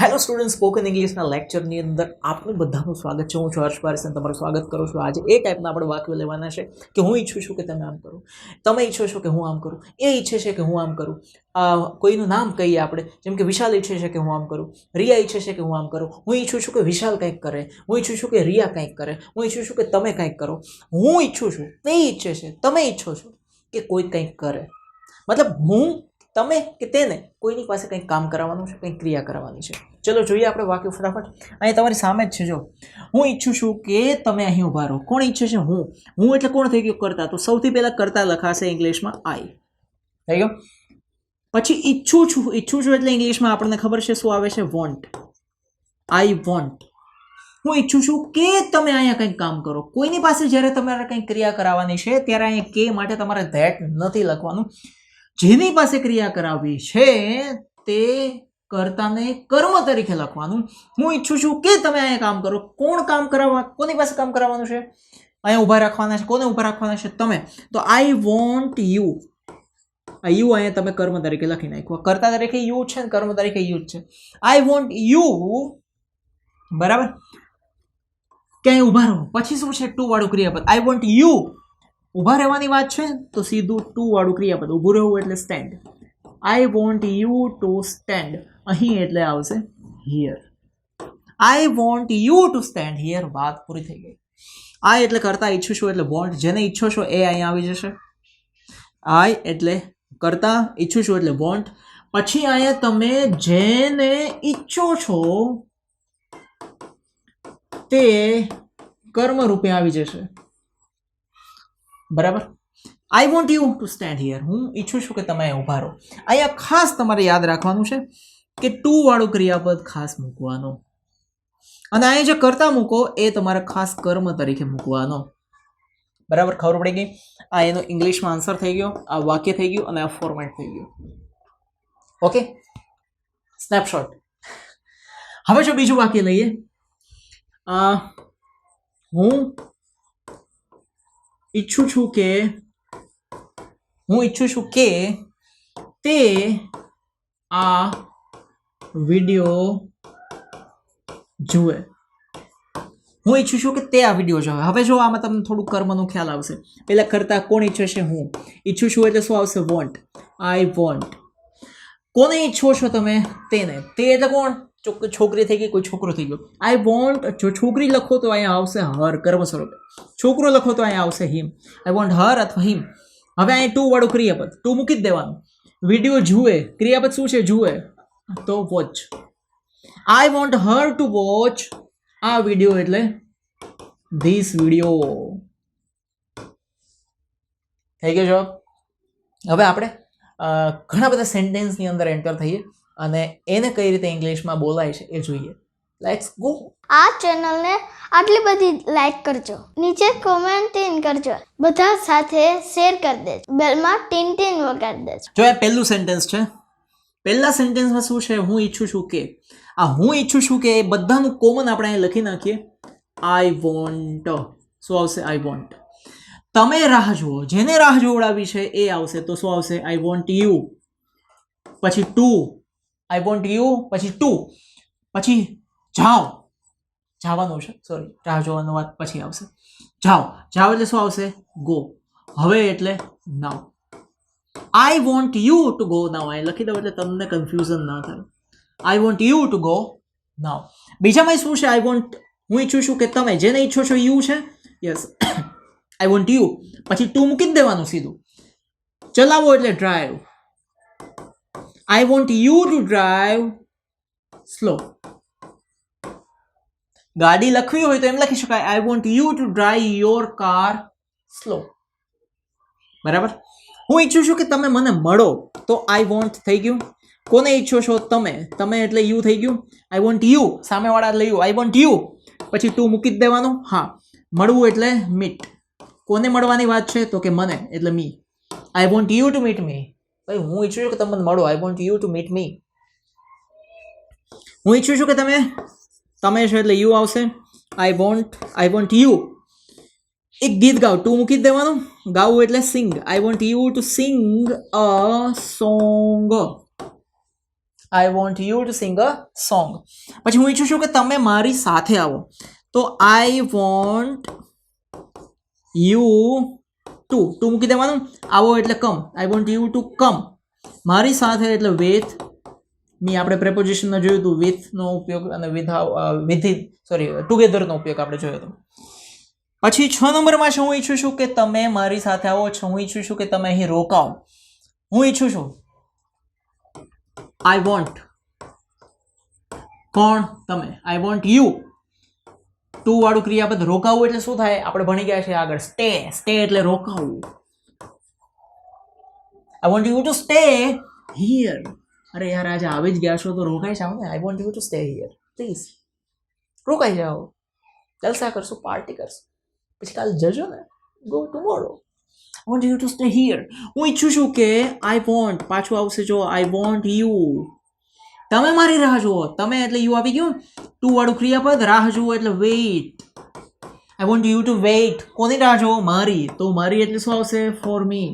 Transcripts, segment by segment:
Hello student, spoken ઇંગ્લિશના લેક્ચરની અંદર આપનું બધાનું સ્વાગત છે. હું છું હર્ષ પારેખ, તમારું સ્વાગત કરું છું. આજે એ ટાઈપના આપણે વાક્યો લેવાના છે કે હું ઈચ્છું છું કે તમે આમ કરો, તમે ઈચ્છો છો કે હું આમ કરું, એ ઈચ્છે છે કે હું આમ કરું. કોઈનું નામ કહીએ આપણે, જેમ કે વિશાલ ઈચ્છે છે કે હું આમ કરું, રિયા ઈચ્છે છે કે હું આમ કરું. હું ઈચ્છું છું કે વિશાલ કંઈક કરે, હું ઈચ્છું છું કે રિયા કંઈક કરે, હું ઈચ્છું છું કે તમે કંઈક કરો. હું ઈચ્છું છું, તે ઈચ્છે છે, તમે ઈચ્છો છો કે કોઈ કંઈક કરે. મતલબ હું, તમે કે તેને કોઈની પાસે કંઈક કામ કરાવવાનું છે, કંઈક ક્રિયા કરાવવાની છે. ચલો જોઈએ આપણે વાક્ય ફટાફટ. અહીં તમારી સામે જ છે. જો હું ઈચ્છું છું કે તમે અહીં ઊભા રહો. કોણ ઈચ્છે છે? હું એટલે કોણ થઈ ગયું? કરતા. તો સૌથી પહેલા કરતા લખાશે ઇંગ્લિશમાં આઈ. થઈ ગયો. પછી ઈચ્છું છું એટલે ઇંગ્લિશમાં આપણને ખબર છે શું આવે છે? વોન્ટ. I want. હું ઈચ્છું છું કે તમે અહીંયા કંઈક કામ કરો. કોઈની પાસે જ્યારે તમારે કંઈક ક્રિયા કરાવવાની છે ત્યારે અહીંયા કે માટે તમારે ધેટ નથી લખવાનું. જેની પાસે ક્રિયા કરાવવી છે તે કર્તાને કર્મ તરીકે લખવાનું. હું ઈચ્છું છું કે તમે અહીંયા કામ કરો. કોણ કામ કરાવવા? કોની પાસે કામ કરાવવાનું છે? અહીંયા ઊભા રાખવાના છે. કોને ઊભા રાખવાના છે? તમે. તો આઈ વોન્ટ યુ. આ યુ અહીંયા તમે કર્મ તરીકે લખી નાખ્યું. કર્તા તરીકે યુ છે ને કર્મ તરીકે યુ છે. આઈ વોન્ટ યુ, બરાબર, ક્યાંય ઊભા રહો. પછી શું છે? ટુ વાળું ક્રિયાપદ. આઈ વોન્ટ યુ, ઊભા રહેવાની વાત છે તો સીધું ટુ વાળું ક્રિયાપદ. ઊભું રહેવું એટલે stand. I want you to stand. અહીં એટલે આવશે here. I want you to stand here. વાત પૂરી થઈ ગઈ. આઈ એટલે કરતા, ઈચ્છું છું એટલે વોન્ટ. જેને ઈચ્છો છો એ અહીંયા આવી જશે. આઈ એટલે કરતા, ઈચ્છું છું એટલે વોન્ટ. પછી અહીંયા તમે જેને ઈચ્છો છો તે કર્મ રૂપે આવી જશે. બરાબર. આઈ want you to stand here. હું ઈચ્છું છું કે તમે ઊભા રહો. અહીંયા ખાસ તમારે યાદ રાખવાનું છે કે ટુ વાળું ક્રિયાપદ ખાસ મૂકવાનો, અને અહીંયા જે કરતા મૂકો એ તમારે ખાસ કર્મ તરીકે મૂકવાનો. બરાબર, ખબર પડી ગઈ? આ એનો ઇંગ્લિશમાં આન્સર થઈ ગયો, આ વાક્ય થઈ ગયું અને આ ફોર્મેટ થઈ ગયું. Okay, snapshot. હવે જો બીજું વાક્ય લઈએ. હું ઈચ્છું છું કે તે આ વિડિયો જુએ. હું ઈચ્છું છું કે તે આ વિડિયો જોવે. હવે જો આમાં તમને થોડું કર્મનો ખ્યાલ આવશે. પહેલા કરતા કોણ ઈચ્છે છે? હું. ઈચ્છું છું એટલે શું આવશે? વોન્ટ. આઈ વોન્ટ. કોને ઈચ્છો છો તમે? તેને. તે એટલે કોણ? છોકરી થઈ ગઈ, કોઈ છોકરો થઈ ગયો. I want. જો છોકરી લખો તો અહીંયા આવશે હર, કર્મ સ્વરૂપે. છોકરો લખો તો અહીંયા આવશે હિમ. આઈ વોન્ટ હર અથવા હિમ. હવે અહીંયા ટુ વાળું ક્રિયાપદ, ટુ મૂકી જ દેવાનું. વિડીયો જુએ, ક્રિયાપદ શું છે? જુએ, તો watch. I want her to watch આ વિડીયો એટલે ધીસ વિડીયો. થઈ ગયો જવાબ. હવે આપણે ઘણા બધા સેન્ટેન્સની અંદર એન્ટર થઈએ અને એને કઈ રીતે ઇંગ્લિશમાં બોલાય છે એ જોઈએ. Let's go. આ ચેનલને આટલી બધી લાઈક કરજો, નીચે કોમેન્ટ કરજો, બધા સાથે શેર કરી દેજો, બેલમાં ટીન ટીન વગાડી દેજો. જો આ પહેલું સેન્ટેન્સ છે. પહેલા સેન્ટેન્સમાં શું છે? હું ઈચ્છું છું કે. આ હું ઈચ્છું છું કે એ બધાનું કોમન આપણે અહીં લખી નાખીએ. I want. શું આવશે? I want. તમે રાહ જુઓ, જેને રાહ જોવડાવી છે એ આવશે તો શું આવશે? I want you. પછી ટુ. આઈ વોન્ટ યુ પછી ટુ. પછી જાઓ, જવાનું છે, સોરી, રાહ જોવાનું વાત પછી આવશે. જાઓ. જાઓ એટલે શું આવશે? ગો. હવે એટલે now. I want you to go now. અહીં લખી દઉં એટલે તમને કન્ફ્યુઝન ના થાય. I want you to go now. બીજામાં શું છે? આઈ વોન્ટ, હું ઈચ્છું છું કે તમે, જેને ઈચ્છો છો યુ છે. Yes, I want you. પછી ટુ મૂકી જ દેવાનું સીધું. ચલાવો એટલે drive. I want you to drive slow. ગાડી લખવી હોય તો એમ લખી શકાય, આઈ want you to drive your car slow. બરાબર. હું ઈચ્છું છું કે તમે મને મળો, તો આઈ વોન્ટ થઈ ગયું. કોને ઈચ્છો છો? તમે. તમે એટલે યુ થઈ ગયું. આઈ વોન્ટ યુ, સામેવાળા એટલે યુ. આઈ વોન્ટ યુ પછી ટુ મૂકી જ દેવાનું. હા, મળવું એટલે મીટ. કોને મળવાની વાત છે? તો કે મને, એટલે me. I want you to meet me. ભાઈ, હું ઈચ્છું છું કે તમે મને મળો. I want you to meet me. હું ઈચ્છું છું કે તમે છે એટલે યુ આવશે. I want you. એક ગીત ગાઓ, ટુ મૂકી જ દેવાનું. ગાવું એટલે sing. I want you to sing a song. I want you to sing a song. પછી હું ઈચ્છું છું કે તમે મારી સાથે આવો. તો આઈ વોન્ટ યુ ટુ મૂકી દેવાનું. આવો એટલે come. I want you to come. મારી સાથે એટલે વિથ મી. આપણે પ્રેપોઝિશનમાં જોયું હતું વિથનો ઉપયોગ અને ટુગેધરનો ઉપયોગ આપણે જોયો હતો. પછી 6 નંબરમાં છે હું ઈચ્છું છું કે તમે મારી સાથે આવો છો. હું ઈચ્છું છું કે તમે અહીં રોકાઓ. હું ઈચ્છું છું. આઈ વોન્ટ કોણ? તમે. આઈ વોન્ટ યુ ટુ વાળું ક્રિયાપદ રોકાવું એટલે શું થાય? આપણે ભણી ગયા છે આગળ સ્ટે. સ્ટે એટલે રોકાવું. આઈ want you to stay here. અરે યાર આજે આવી જ ગયા છો તો રોકાઈ જાઓ ને. આઈ want you to stay here please. રોકાઈ જાઓ. જલસા કરશું, પાર્ટી કરશું, પછી કાલે જજો ને. Go tomorrow. I want you to stay here. હું ઈચ્છું છું કે આઈ વોન્ટ પાછું આવશે જો આઈ વોન્ટ યુ. તમે મારી રાહ જુઓ. તમે એટલે યુ આવી ગયું. ટુ વાળું ક્રિયાપદ. રાહ જુઓ એટલે wait. I want you to wait. કોની રાહ જુઓ? મારી. તો મારી એટલે શું આવશે? For me.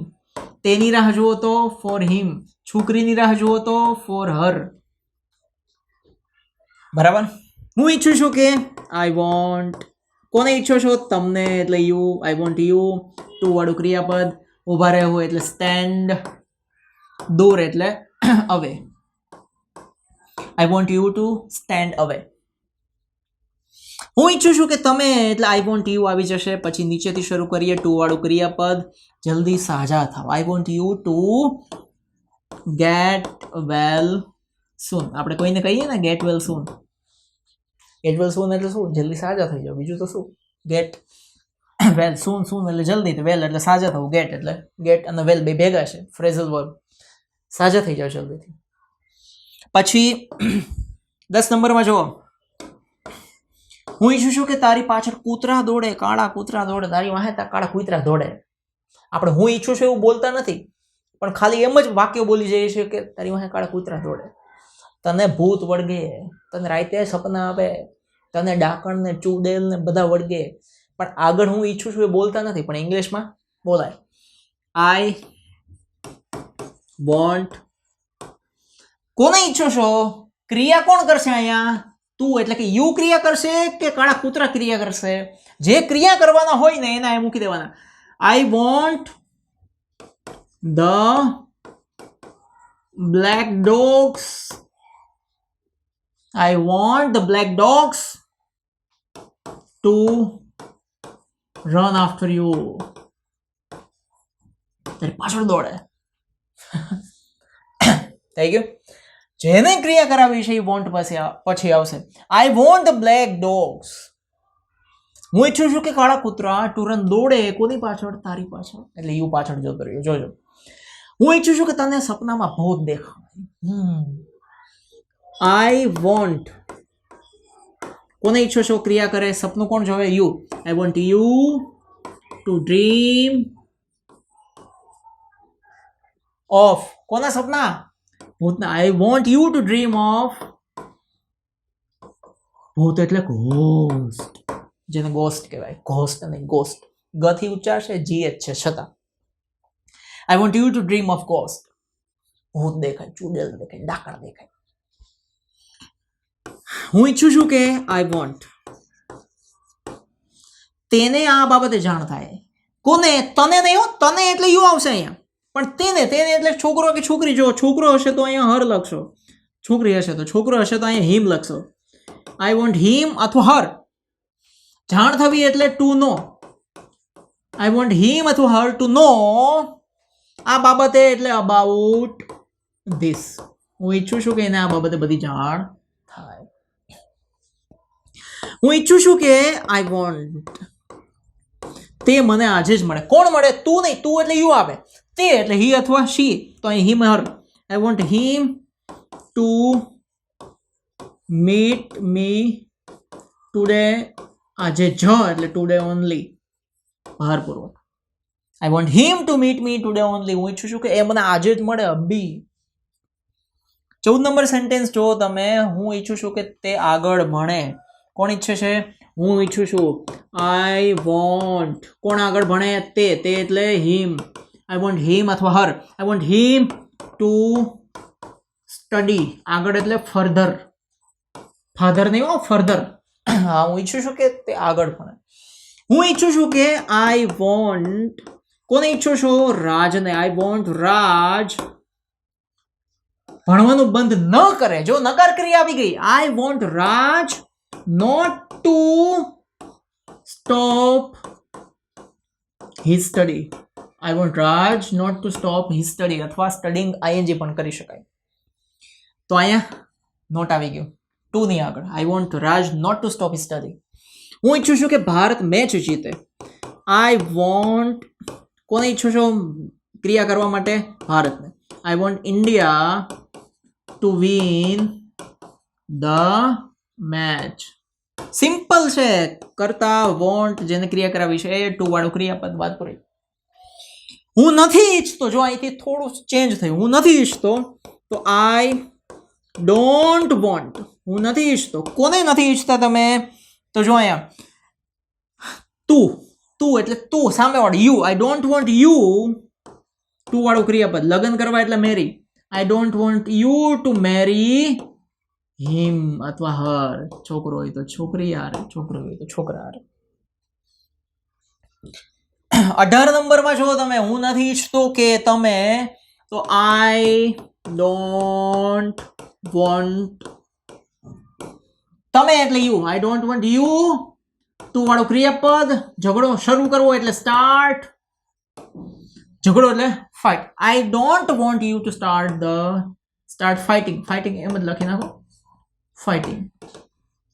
તેની રાહ જુઓ તો ફોર હિમ. છોકરીની રાહ જુઓ તો ફોર હર. બરાબર. હું ઈચ્છું છું કે આઈ વોન્ટ. કોને ઈચ્છો છો? તમને એટલે you. I want you to વાળું ક્રિયાપદ. ઊભા રહેવું એટલે સ્ટેન્ડ. દૂર એટલે away. I want you to stand away. હું ઈચ્છું છું કે તમે એટલે આઈ વોન્ટ યુ આવી જશે. પછી નીચેથી શરૂ કરીએ. ટુ વાળું ક્રિયાપદ. જલ્દી સાજા થાવ. I want you to get well soon. આપણે કોઈને કહીએ ને ગેટ વેલ સૂન. ગેટ વેલ સૂન એટલે શું? જલ્દી સાજા થઈ જાવ. બીજું તો શું? ગેટ વેલ સૂન. સૂન એટલે જલ્દી. વેલ એટલે સાજા થવું. ગેટ એટલે ગેટ અને વેલ બે ભેગા છે. Phrasal verb. સાજા થઈ જાવ જલ્દીથી. પછી 10 નંબરમાં જુઓ. હું ઈચ્છું છું કે તારી પાછળ કૂતરા દોડે. કાળા કૂતરા દોડે. તારી વાહે કાળા કૂતરા દોડે. આપણે હું ઈચ્છું છું એવું બોલતા નથી, પણ ખાલી એમ જ વાક્ય બોલી જઈએ છીએ કે તારી વાહે કાળા કૂતરા દોડે. તને ભૂત વળગે. તને રાતે સપના આવે. તને ડાકણ ને ચૂડેલ ને બધા વળગે. પણ આગળ હું ઈચ્છું છું એ બોલતા નથી, પણ ઇંગ્લિશમાં બોલાય. આઈ વોન્ટ. કોને ઈચ્છો છો? ક્રિયા કોણ કરશે અહીંયા? તું એટલે કે યુ ક્રિયા કરશે કે કાળા કૂતરા ક્રિયા કરશે? જે ક્રિયા કરવાના હોય ને એના એ મૂકી દેવાના. I want the black dogs. I want the black dogs two run after you. તારી પાછળ દોડે. થઈ ગયું. જેને ક્રિયા કરાવી છે એ વોન્ટ પછી આવશે. I want the black dogs. હું ઈચ્છું છું કે કાળા કૂતરા ટુ રન દોડે. કોની પાછળ? તારી પાછળ. એટલે યુ પાછળ જતો રહ્યો. જોજો. હું ઈચ્છું છું કે તને સપનામાં ભૂત દેખાય. I want. કોને ઈચ્છો છો ક્રિયા કરે? સપનું કોણ જોવે? You. I want you to dream of. કોના સપના? ભૂતના. I want you to dream of ભૂત એટલે ઘોસ્ટ. જેને ગોસ્ટ કહેવાય. ઘોસ્ટ અને ગોસ્ટ ગથી ઉચ્ચારશે, જીએચ છે છતાં. I want you to dream of ghost. ભૂત દેખાય, ચૂડેલ દેખાય, ડાકણ દેખાય. હું ઈચ્છું છું કે આઈ વોન્ટ તેને આ બાબતે જાણ થાય. કોને? તને નહીં હો. તને એટલે યુ આવશે અહીંયા. પણ તેને એટલે છોકરો કે છોકરી. જો છોકરો હશે તો અહીંયા હર લખશો. છોકરી હશે તો છોકરો હશે તો અહીંયા હિમ લખશો. આઈ વોન્ટ હિમ અથવા હર. જાણ થવી એટલે ટુ નો. આઈ વોન્ટ હિમ અથવા હર ટુ નો આ બાબતે એટલે અબાઉટ ધીસ. હું ઈચ્છું છું કે એને આ બાબતે બધી જાણ થાય. હું ઈચ્છું છું કે આઈ વોન્ટ તે મને આજે જ મળે. કોણ મળે? તું નહીં. તું એટલે યુ આવે. તે એટલે હી અથવા શી. તો અહીં him her. I want him to meet me today. આજે જ એટલે ટુડે ઓનલી. ભારપૂર્વક. I want him to meet me today only. હું ઈચ્છું છું કે એ મને આજે જ મળે. અબી. 14 નંબર સેન્ટેન્સ જો તમે. હું ઈચ્છું છું કે તે આગળ ભણે. કોણ ઈચ્છે છે? હું ઈચ્છું છું. I want. કોણ આગળ ભણે? તે. તે એટલે હિમ. આઈ વોન્ટ હિમ અથવા her. I want him to study આગળ એટલે ફર્ધર, ફાધર નહીં હો, ફર્ધર. હા, હું ઈચ્છું છું કે તે આગળ ભણે. હું ઈચ્છું છું કે આઈ વોન્ટ, કોને ઈચ્છો છો? રાજને. આઈ વોન્ટ રાજ ભણવાનું બંધ ન કરે. જો નકાર ક્રિયા આવી ગઈ. I want Raj not to stop his study. I want Raj not to stop his study, અથવા સ્ટડિંગ આઈએનજી પણ કરી શકાય. તો અહીંયા નોટ આવી ગયું ટુ ની આગળ. I want Raj not to stop his study. હું ઈચ્છું છું કે ભારત મેચ જીતે. આઈ વોન્ટ, કોને ઈચ્છો છો ક્રિયા કરવા માટે? ભારતને. I want India to win the match. Simple છે. કરતા વોન્ટ જેને ક્રિયા કરાવી છે એ ટુ વાળું ક્રિયાપદ, વાત પૂરી. હું નથી ઈચ્છતો, જો અહીંથી થોડું ચેન્જ થયું. હું નથી ઈચ્છતો તો આઈ ડોન્ટ વોન્ટ. હું નથી ઈચ્છતો. કોને નથી ઈચ્છતા તમે? તો જો અહીંયા તું, તું એટલે તું, સામે વાળું you. I don't want you, to વાળું ક્રિયાપદ. લગ્ન કરવા એટલે marry. I don't want you to marry him અથવા હર. છોકરો હોય તો છોકરી હારે, છોકરો હોય તો છોકરા હારે. 18 નંબરમાં જો તમે હું નથી ઈચ્છતો કે તમે, તો આઈ ડોન્ટ વોન્ટ, તમે એટલે you. I don't want you to વાળું ક્રિયાપદ. ઝઘડો શરૂ કરવો એટલે સ્ટાર્ટ. ઝઘડો એટલે fight. I don't want you to start fighting. Fighting એમ જ લખી નાખો, ફાઇટિંગ.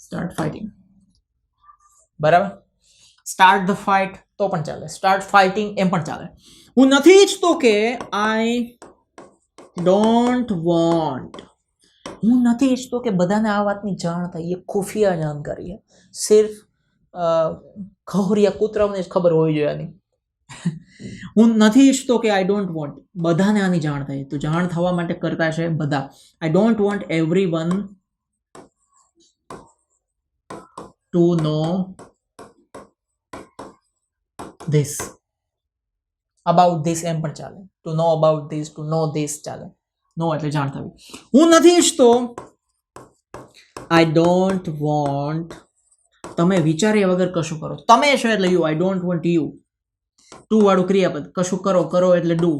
Start fighting. બરાબર. સ્ટાર્ટ ધ ફાઇટ તો પણ ચાલે, સ્ટાર્ટ ફાઇટિંગ એમ પણ ચાલે. હું નથી ઈચ્છતો કે આઈ ડોન્ટ વોન્ટ, હું નથી ઈચ્છતો કે બધાને આ વાતની જાણ થાય. એ ખુફિયા જાણકારી છે, સિર્ફ ખોરિયા કૂતરાઓને જ ખબર હોવી જોઈએ આની. હું નથી ઈચ્છતો કે આઈ ડોન્ટ વોન્ટ બધાને આની જાણ થાય. તો જાણ થવા માટે કરતા છે બધા. I don't want everyone to know this. About this એમ પણ ચાલે. To know about this, to know this ચાલે. નો એટલે જાણ થવી. હું નથી ઈચ્છતો, આઈ ડોન્ટ વોન્ટ, તમે વિચાર્યા વગર કશું કરો. તમે છો એટલે you. I don't want you to વાળું ક્રિયાપદ. કશું કરો, કરો એટલે ડુ.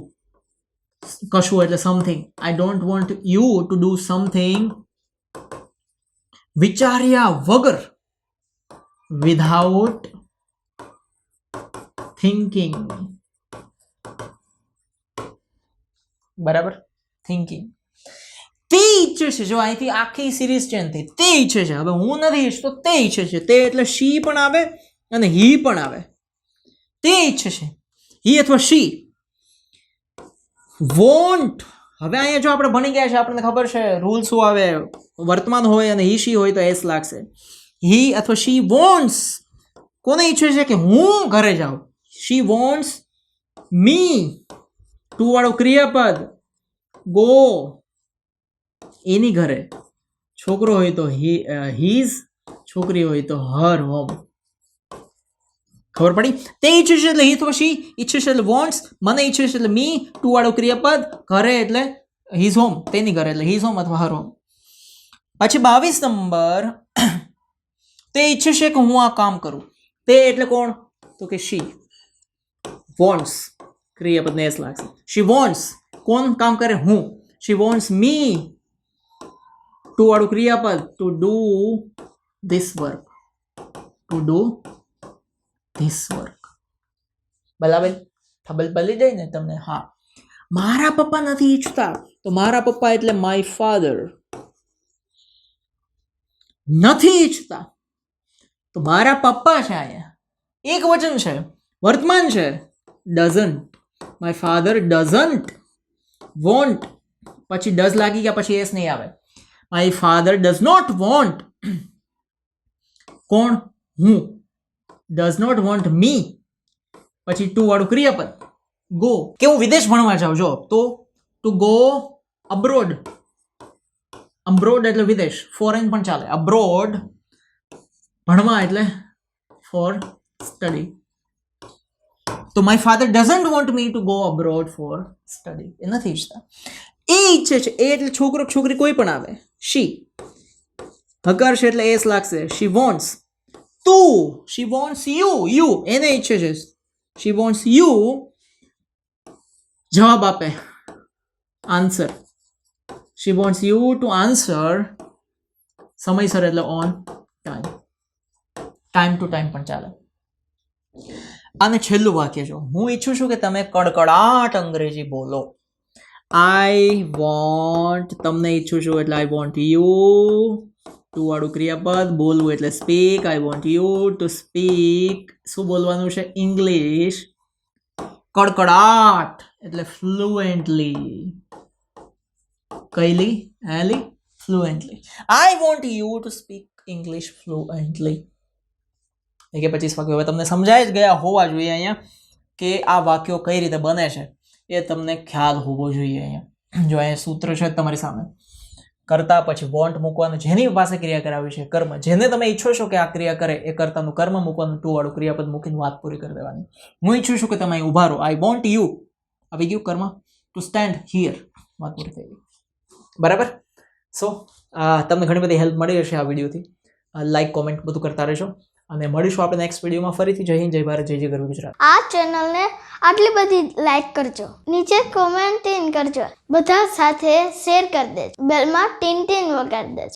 કશું એટલે something. I don't want you to do something વિચાર્યા વગર, વિધાઉટ થિંકિંગ. બરાબર, થિંકિંગ. તે ઈચ્છે છે, જો અહીંથી આખી સિરીઝ ચેન્જ થઈ. તે ઈચ્છે છે. હવે હું નથી ઈચ્છતો, તે ઈચ્છે છે. તે એટલે શી પણ આવે અને હી પણ આવે. તે ઈચ્છે છે, હી અથવા શી. વોન્ટ, હવે અહીંયા જો આપણે ભણી ગયા છે, આપણને ખબર છે રૂલ શું આવે. વર્તમાન હોય અને હી શી હોય તો એસ લાગશે. હી અથવા શી વોન્ટ્સ, કોને ઈચ્છે છે કે હું ઘરે જાઉં. શી વોન્ટ્સ મી, ટુ વાળું ક્રિયાપદ. ગો, એની ઘરે. છોકરો હોય તો હીઝ, છોકરી હોય તો હર હોમ. ખબર પડી? તે ઈચ્છે છે એટલે હી અથવા શી, ઈચ્છે છે એટલે વોન્ટ્સ, મને ઈચ્છે છે એટલે મી, ટુ વાળું ક્રિયાપદ. ઘરે એટલે હીઝ હોમ, તેની ઘરે એટલે હીઝ હોમ અથવા હર હોમ. પછી 22 નંબર, તે ઈચ્છે છે કે હું આ કામ કરું. તે એટલે કોણ? તો કે શી. વોન્ટ્સ ક્રિયાપદ ને એસ લાગશે. શી વોન્ટ્સ, કોણ કામ કરે? હું. શી વોન્ટ્સ મી, ટુ વાળું ક્રિયાપદ, to do this work. To do this work. બરાબર, ખબર પડી જાય ને તમને? હા. મારા પપ્પા નથી ઈચ્છતા, તો મારા પપ્પા એટલે માય ફાધર. નથી ઈચ્છતા તો મારા પપ્પા છે. અહીંયા એક વચન છે, વર્તમાન છે. Doesn't, my father doesn't want. પછી ડઝ લાગી ગયા પછી એસ નહીં આવે. My father does not want, કોણ? હું. ડઝ નોટ વોન્ટ મી, પછી ટુ વાળું ક્રિયાપદ. ગો, કે હું વિદેશ ભણવા જાઉં. જો તો ટુ ગો અબ્રોડ. અબ્રોડ એટલે વિદેશ, ફોરેન પણ ચાલે. અબ્રોડ ભણવા એટલે ફોર સ્ટડી. તો my father doesn't want me to go abroad for study. એ નથી ઈચ્છતા. એ ઈચ્છે છે, એ એટલે છોકરો છોકરી કોઈ પણ આવે, શી હકાર છે એટલે એસ લાગશે, શી વોન્ટ્સ, તું, શી વોન્ટ્સ યુ, એને ઈચ્છે છે, શી વોન્ટ્સ યુ જવાબ આપે, answer, she wants you to answer સમયસર એટલે on time, time to time પણ ચાલે. અને છેલ્લું વાક્ય જો, હું ઈચ્છું છું કે તમે કડકડાટ અંગ્રેજી બોલો. આઈ વોન્ટ, તમને ઈચ્છું છું એટલે આઈ વોન્ટ યુ, ટુ વાળું ક્રિયાપદ, બોલવું એટલે speak, I want you to speak, શું બોલવાનું છે? ઇંગ્લિશ, કડકડાટ એટલે ફ્લુએન્ટલી, કઈલી એલી fluently, I want you to speak English fluently. કે 25 વાક્યો હવે તમને સમજાઈ જ ગયા હોવા જોઈએ અહીંયા કે આ વાક્યો કઈ રીતે બને છે, એ તમને ખ્યાલ હોવો જોઈએ. અહીંયા જો અહીંયા સૂત્ર છે તમારી સામે, કરતા પછી વોન્ટ મૂકવાનું, જેની પાસે ક્રિયા કરાવી છે કર્મ, જેને તમે ઈચ્છો છો કે આ ક્રિયા કરે એ કર્તાનું કર્મ મૂકવાનું, ટુ વાળું ક્રિયાપદ મૂકીને વાત પૂરી કરી દેવાની. હું ઈચ્છું છું કે તમે અહીં ઉભા રહો, આઈ વોન્ટ યુ આવી ગયું કર્મ, ટુ સ્ટેન્ડ હિયર, વાત પૂરી થઈ ગઈ. બરાબર. સો તમને ઘણી બધી હેલ્પ મળી હશે આ વિડીયોથી. લાઈક કોમેન્ટ બધું કરતા રહેશો અને મળીશું આપણે નેક્સ્ટ વિડીયોમાં ફરીથી. જય હિન્દ, જય ભારત, જય જય ગરવી ગુજરાત. આ ચેનલને આટલી બધી લાઈક કરજો, નીચે કોમેન્ટ કરજો, બધા સાથે શેર કરી દેજો, બેલમાં ટીન ટીન વગાડી દેજો.